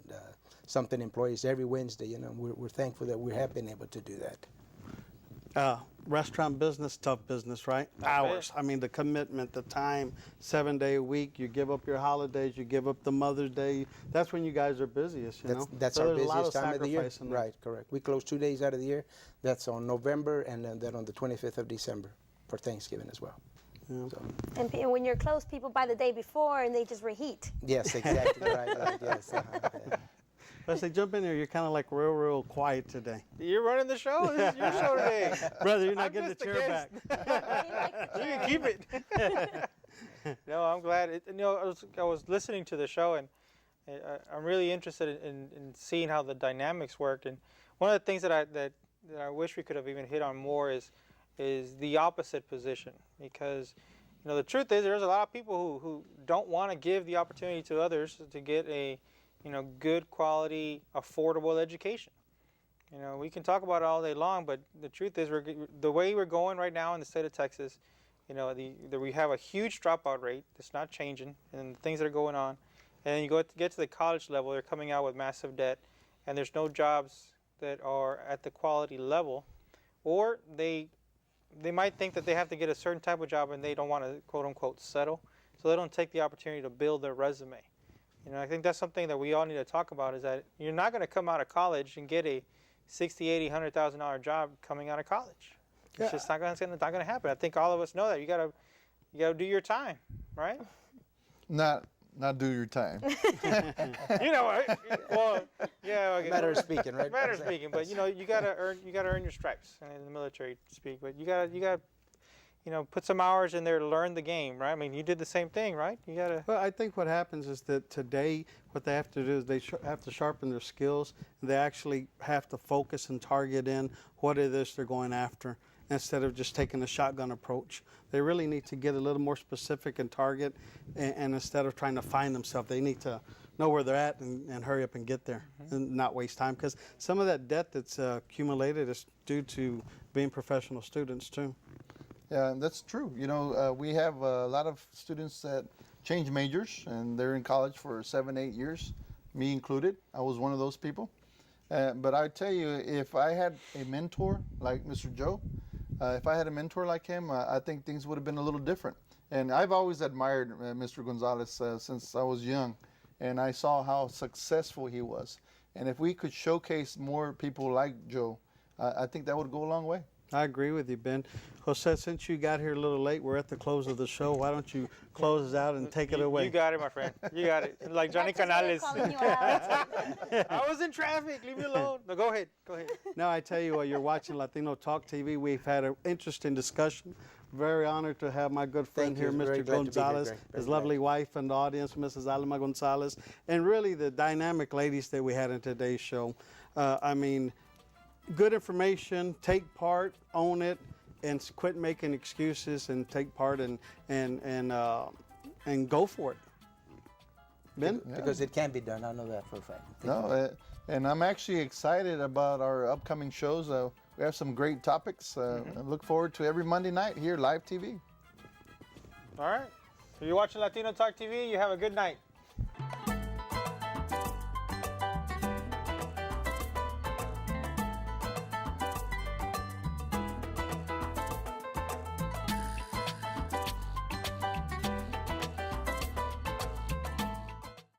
something employees every Wednesday. You know, we're thankful that we have been able to do that. Restaurant business, tough business, right? Hours. I mean, the commitment, the time, 7 day a week. You give up your holidays, you give up the Mother's Day. That's when you guys are busiest, you know? That's So our there's a lot busiest time of the year. sacrifice in there. Right, correct. We close 2 days out of the year. That's on November and then on the 25th of December for Thanksgiving as well. Yeah. So, And when you're close, people buy the day before and they just reheat. yes, exactly. right, yes. Yeah. Let's say, jump in there. You're kind of like real quiet today. You're running the show. This is your show today. Brother, you're not I'm getting the just a chair guest. back. You can keep it. No, I'm glad. You know, I was listening to the show, and I'm really interested in seeing how the dynamics work. And one of the things that I wish we could have even hit on more is the opposite position, because you know the truth is there's a lot of people who don't want to give the opportunity to others to get a good quality, affordable education. You know, we can talk about it all day long, but the truth is, the way we're going right now in the state of Texas, you know, we have a huge dropout rate that's not changing, and the things that are going on. And then you get to the college level, they're coming out with massive debt, and there's no jobs that are at the quality level, or they might think that they have to get a certain type of job, and they don't want to quote unquote settle, so they don't take the opportunity to build their resume. You know, I think that's something that we all need to talk about, is that you're not going to come out of college and get a $60,000, $80,000, $100,000 job coming out of college. It's just not going to happen. I think all of us know that. You got to do your time, right? Not do your time. You know, well, yeah. Okay. Matter of speaking, right? Matter of speaking, but you know, you got to earn your stripes in the military speak. But you got put some hours in there to learn the game, right? I mean, you did the same thing, right? You got to. Well, I think what happens is that today what they have to do is they have to sharpen their skills. And they actually have to focus and target in what it is they're going after, instead of just taking a shotgun approach. They really need to get a little more specific and target, and instead of trying to find themselves, they need to know where they're at and hurry up and get there and not waste time, because some of that debt that's accumulated is due to being professional students too. Yeah, that's true. You know, we have a lot of students that change majors, and they're in college for 7, 8 years, me included. I was one of those people. But I tell you, if I had a mentor like Mr. Joe, if I had a mentor like him, I think things would have been a little different. And I've always admired Mr. Gonzalez since I was young, and I saw how successful he was. And if we could showcase more people like Joe, I think that would go a long way. I agree with you, Ben. Jose, since you got here a little late, we're at the close of the show. Why don't you close us out and take it away? You got it, my friend. You got it. Like Johnny Canales. I was in traffic. Leave me alone. No, go ahead. Go ahead. No, I tell you what, you're watching Latino Talk TV. We've had an interesting discussion. Very honored to have my good friend Thank you. here, Very Mr. glad to be here, Gonzalez, Greg. Very his glad. lovely wife and the audience, Mrs. Alma Gonzalez, and really the dynamic ladies that we had in today's show. I mean, good information, take part, own it, and quit making excuses and take part and go for it. Ben? Because it can be done. I know that for a fact. No, and I'm actually excited about our upcoming shows. We have some great topics. I look forward to every Monday night here, live TV. All right. So you're watching Latino Talk TV. You have a good night.